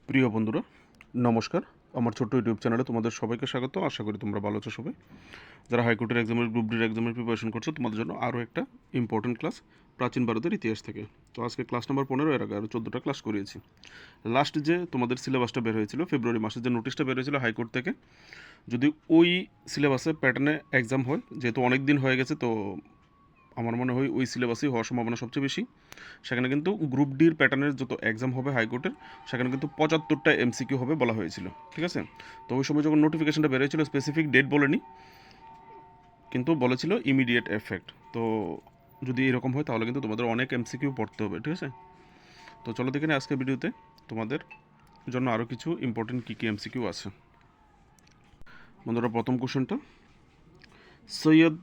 প্রিয় বন্ধুরা, নমস্কার। আমার ছোট্ট ইউটিউব চ্যানেলে তোমাদের সবাইকে স্বাগত। আশা করি তোমরা ভালো আছো সবাই। যারা হাইকোর্টের এক্সামের গ্রুপ ডির এক্সামের প্রিপারেশন করছো, তোমাদের জন্য আরও একটা ইম্পর্টেন্ট ক্লাস প্রাচীন ভারতের ইতিহাস থেকে। তো আজকে ক্লাস নাম্বার 15, এর আগে আরও 14টা ক্লাস করিয়েছি। লাস্ট যে তোমাদের সিলেবাসটা বের হয়েছিল, ফেব্রুয়ারি মাসের যে নোটিশটা বের হয়েছিল হাইকোর্ট থেকে, যদি ওই সিলেবাসে প্যাটার্নে এক্সাম হয়, যেহেতু অনেক দিন হয়ে গেছে, তো আমার মনে হয় ওই সিলেবাসই হওয়ার সম্ভাবনা সবচেয়ে বেশি। সেখানে কিন্তু গ্রুপ ডির প্যাটার্নের যত এক্সাম হবে হাইকোর্টের, সেখানে কিন্তু 75টা এমসিকিউ হবে বলা হয়েছিল, ঠিক আছে। তো ওই সময় যখন নোটিফিকেশনটা বেরিয়েছিল, স্পেসিফিক ডেট বলেনি, কিন্তু বলেছিল ইমিডিয়েট এফেক্ট। তো যদি এরকম হয় তাহলে কিন্তু তোমাদের অনেক এমসিকিউ পড়তে হবে, ঠিক আছে। তো চলো দেখে নিই আজকের ভিডিওতে তোমাদের জন্য আরও কিছু ইম্পর্টেন্ট কী কী এমসিকিউ আছে। বন্ধুরা, প্রথম কোশ্চেনটা, সৈয়দ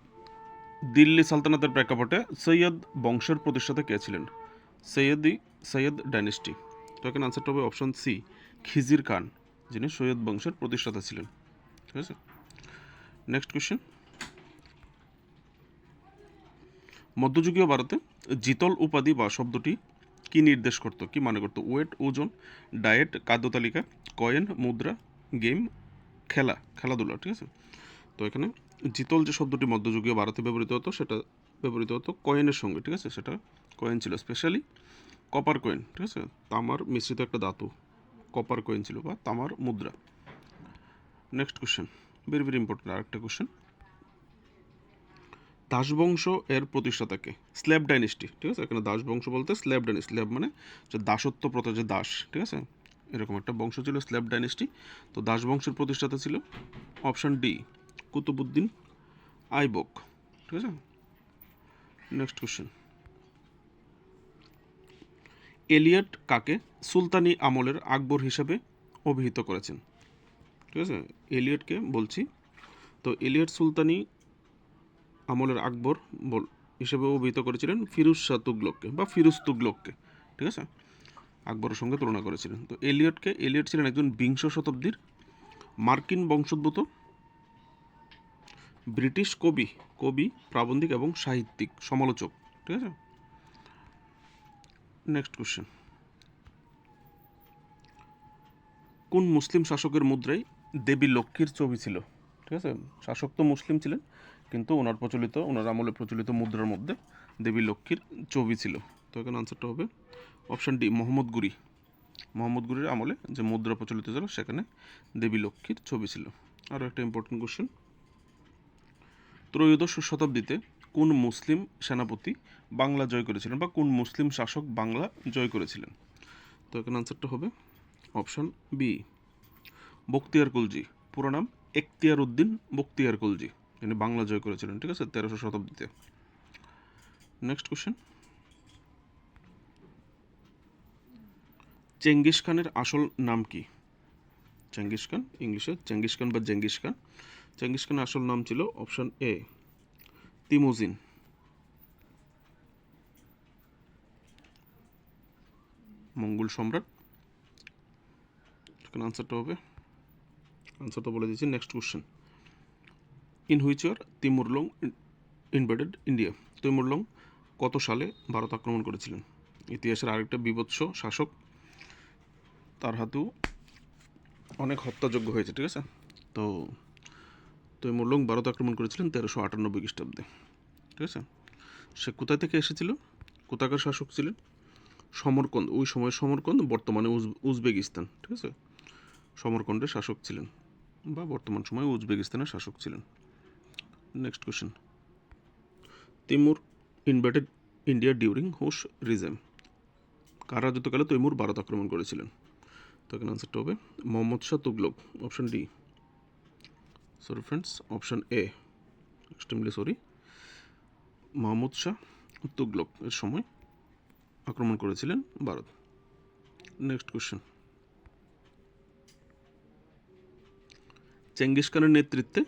দিল্লি সালতানাতের প্রেক্ষাপটে সৈয়দ বংশের প্রতিষ্ঠাতা কে ছিলেন? সৈয়দ ডাইনেস্টি। তো এখানে আনসারটা হবে অপশন সি, খিজির খান, যিনি সৈয়দ বংশের প্রতিষ্ঠাতা ছিলেন, ঠিক আছে। নেক্সট কোয়েশ্চেন, মধ্যযুগীয় ভারতে জিতল উপাধি বা শব্দটি কি নির্দেশ করত, কি মানে করতো? ওয়েট, ওজন, ডায়েট, খাদ্য তালিকা, কয়েন, মুদ্রা, গেম, খেলাধুলা, ঠিক আছে। তো এখানে জিতল যে শব্দটি মধ্যযুগীয় ভারতে ব্যবহৃত হতো, সেটা ব্যবহৃত হতো কয়েনের সঙ্গে, ঠিক আছে। সেটা কয়েন ছিল, স্পেশালি কপার কয়েন, ঠিক আছে। তামার মিশ্রিত একটা ধাতু কপার কয়েন ছিল, বা তামার মুদ্রা। Next question, very very important আরেকটা কোশ্চেন, দাসবংশ এর প্রতিষ্ঠাতাকে? স্ল্যাব ডাইনেস্টি, ঠিক আছে। এখানে দাসবংশ বলতে স্ল্যাব ডাইনেস্টি, স্ল্যাব মানে যে দাসত্ব প্রথা, যে দাস, ঠিক আছে, এরকম একটা বংশ ছিল স্ল্যাব ডাইনেস্টি। তো দাসবংশের প্রতিষ্ঠাতা ছিল অপশন ডি, কুতুবুদ্দিন আইবক, ঠিক আছে। নেক্সট কোশ্চেন, এলিয়ট কাকে সুলতানি আমলের আকবর হিসাবে অভিহিত করেছেন? ঠিক আছে, এলিয়টকে বলছি। তো এলিয়ট সুলতানি আমলের আকবর হিসেবে অভিহিত করেছিলেন ফিরুজ শাহ তুগলককে, বা ফিরুজ তুগলককে, ঠিক আছে। আকবরের সঙ্গে তুলনা করেছিলেন। তো এলিয়ট ছিলেন একজন বিংশ শতাব্দীর মার্কিন বংশোদ্ভূত ব্রিটিশ কবি, প্রাবন্ধিক এবং সাহিত্যিক সমালোচক, ঠিক আছে। নেক্সট কোশ্চেন, কোন মুসলিম শাসকের মুদ্রায় দেবী লক্ষ্মীর ছবি ছিল? ঠিক আছে, শাসক তো মুসলিম ছিলেন, কিন্তু ওনার আমলে প্রচলিত মুদ্রার মধ্যে দেবী লক্ষ্মীর ছবি ছিল। তো এখানে আনসারটা হবে অপশান ডি, মোহাম্মদ গুরির আমলে যে মুদ্রা প্রচলিত ছিল, সেখানে দেবী লক্ষ্মীর ছবি ছিল। আরও একটা ইম্পর্টেন্ট কোশ্চেন, ত্রয়োদশ শতাব্দীতে কোন মুসলিম সেনাপতি বাংলা জয় করেছিলেন, বা কোন মুসলিম শাসক বাংলা জয় করেছিলেন? তো এখানে আনসারটা হবে অপশান বি, বখতিয়ার খলজি। পুরো নাম এখতিয়ার উদ্দিন বখতিয়ার খলজি, তিনি বাংলা জয় করেছিলেন, ঠিক আছে, 1300 শতাব্দীতে। নেক্সট কোশ্চেন, চেঙ্গিস খানের আসল নাম কি? চেঙ্গিস খান, ইংলিশে চেঙ্গিস খান বা জেঙ্গিস খান। চেঙ্গিস খানের আসল নাম ছিল অপশান এ, তিমুজিন। মঙ্গল সম্রাট। এখানে আনসারটা বলে দিচ্ছি। Next question, in which year Timur Lang invaded India? Timur Lang কত সালে ভারত আক্রমণ করেছিলেন? ইতিহাসের আরেকটা বিভৎস শাসক, তার হাতেও অনেক হত্যাযজ্ঞ হয়েছে, ঠিক আছে। তো তৈমুরলং ভারত আক্রমণ করেছিলেন 1398 খ্রিস্টাব্দে, ঠিক আছে। সে কোথা থেকে এসেছিল, কোথাকার শাসক ছিলেন? সমরকন্দ, ওই সময়ের সমরকন্দ, বর্তমানে উজবেকিস্তান, ঠিক আছে। সমরকন্দের শাসক ছিলেন, বা বর্তমান সময়ে উজবেকিস্তানের শাসক ছিলেন। Next question, Timur invaded India during whose regime? কার রাজত্বকালে তৈমুর ভারত আক্রমণ করেছিলেন? তো এখানে আনসারটা হবে Mohammad Shah Tughlaq, option D. Sorry friends, option A, extremely sorry, Mahmud Shah Tughlaq এর সময় আক্রমণ করেছিলেন ভারত। নেক্সট কোশ্চেন, চেঙ্গিস খানের নেতৃত্বে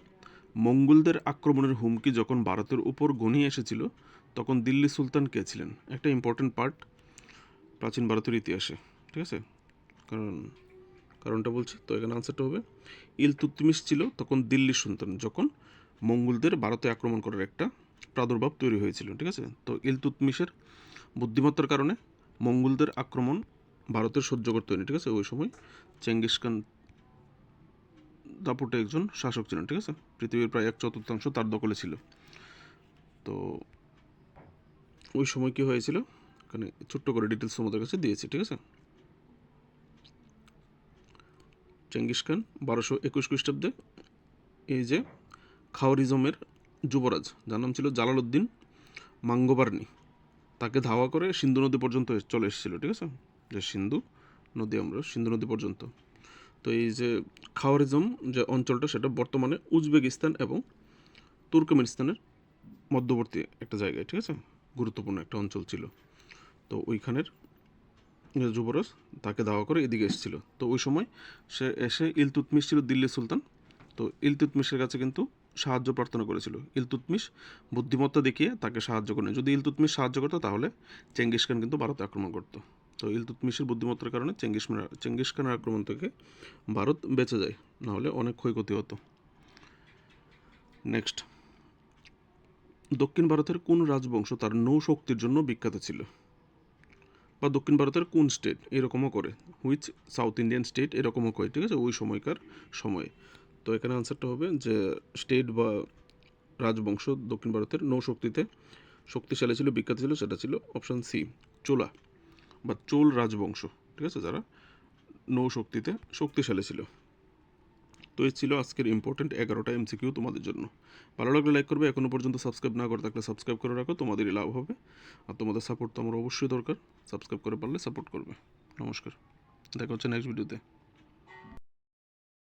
মঙ্গোলদের আক্রমণের হুমকি যখন ভারতের উপর ঘনিয়ে এসেছিল, তখন দিল্লি সুলতান কে ছিলেন? একটা ইম্পর্টেন্ট পার্ট প্রাচীন ভারতের ইতিহাসে, ঠিক আছে। কারণটা বলছি। তো এখানে আনসারটা হবে ইলতুৎমিশ ছিল তখন দিল্লি সুলতান, যখন মঙ্গোলদের ভারতে আক্রমণ করার একটা প্রাদুর্ভাব তৈরি হয়েছিল, ঠিক আছে। তো ইলতুৎমিশের বুদ্ধিমত্তার কারণে মঙ্গোলদের আক্রমণ ভারতের সহ্য করতে হয়নি, ঠিক আছে। ওই সময় চেঙ্গিস খান দাপুটে একজন শাসক ছিলেন, ঠিক আছে। পৃথিবীর প্রায় 1/4 তার দখলে ছিল। তো ওই সময় কী হয়েছিল, এখানে ছোট্ট করে ডিটেলস তোমাদের কাছে দিয়েছি, ঠিক আছে। চেঙ্গিস খান 1221 খ্রিস্টাব্দে এই যে খাওয়ারিজমের যুবরাজ, যার নাম ছিল জালালউদ্দিন মাঙ্গোবার্নি, তাকে ধাওয়া করে সিন্ধু নদী পর্যন্ত চলে এসেছিল, ঠিক আছে। যে সিন্ধু নদী পর্যন্ত। তো এই যে খাওয়ারিজম যে অঞ্চলটা, সেটা বর্তমানে উজবেকিস্তান এবং তুর্কমেনিস্তানের মধ্যবর্তী একটা জায়গায়, ঠিক আছে, গুরুত্বপূর্ণ একটা অঞ্চল ছিল। তো ওইখানের যে যুবরাজ তাকে ধাওয়া করে এদিকে এসেছিল। তো ওই সময় সে এসে ইলতুৎমিশ ছিল দিল্লির সুলতান। তো ইলতুৎমিশের কাছে কিন্তু সাহায্য প্রার্থনা করেছিল। ইলতুৎমিশ বুদ্ধিমত্তা দেখিয়ে তাকে সাহায্য করেনি। যদি ইলতুৎমিশ সাহায্য করতো তাহলে চেঙ্গিস খান কিন্তু ভারতে আক্রমণ করতো। তো ইলতুৎমিশের বুদ্ধিমত্তার কারণে চেঙ্গিস খানের আক্রমণ থেকে ভারত বেঁচে যায়, নাহলে অনেক ক্ষয়ক্ষতি হতো। নেক্সট, দক্ষিণ ভারতের কোন রাজবংশ তার নৌশক্তির জন্য বিখ্যাত ছিল? বা দক্ষিণ ভারতের কোন স্টেট এরকমও করে, হুইচ সাউথ ইন্ডিয়ান স্টেট এরকমও করে, ঠিক আছে, ওই সময়কার সময়ে। তো এখানে আনসারটা হবে যে স্টেট বা রাজবংশ দক্ষিণ ভারতের নৌশক্তিতে শক্তিশালী ছিল, বিখ্যাত ছিল, সেটা ছিল অপশান সি, চোলা বা চোল রাজবংশ, ঠিক আছে, যারা নৌশক্তিতে শক্তিশালী ছিল। তো এই ছিল আজকের ইম্পর্টেন্ট 11টা এমসিকিউ তোমাদের জন্য। ভালো লাগলে লাইক করবে, এখনও পর্যন্ত সাবস্ক্রাইব না করে থাকলে সাবস্ক্রাইব করে রাখো, তোমাদেরই লাভ হবে। আর তোমাদের সাপোর্ট তো আমার অবশ্যই দরকার, সাবস্ক্রাইব করে পারলে সাপোর্ট করবে। নমস্কার, দেখা হচ্ছে নেক্সট ভিডিওতে।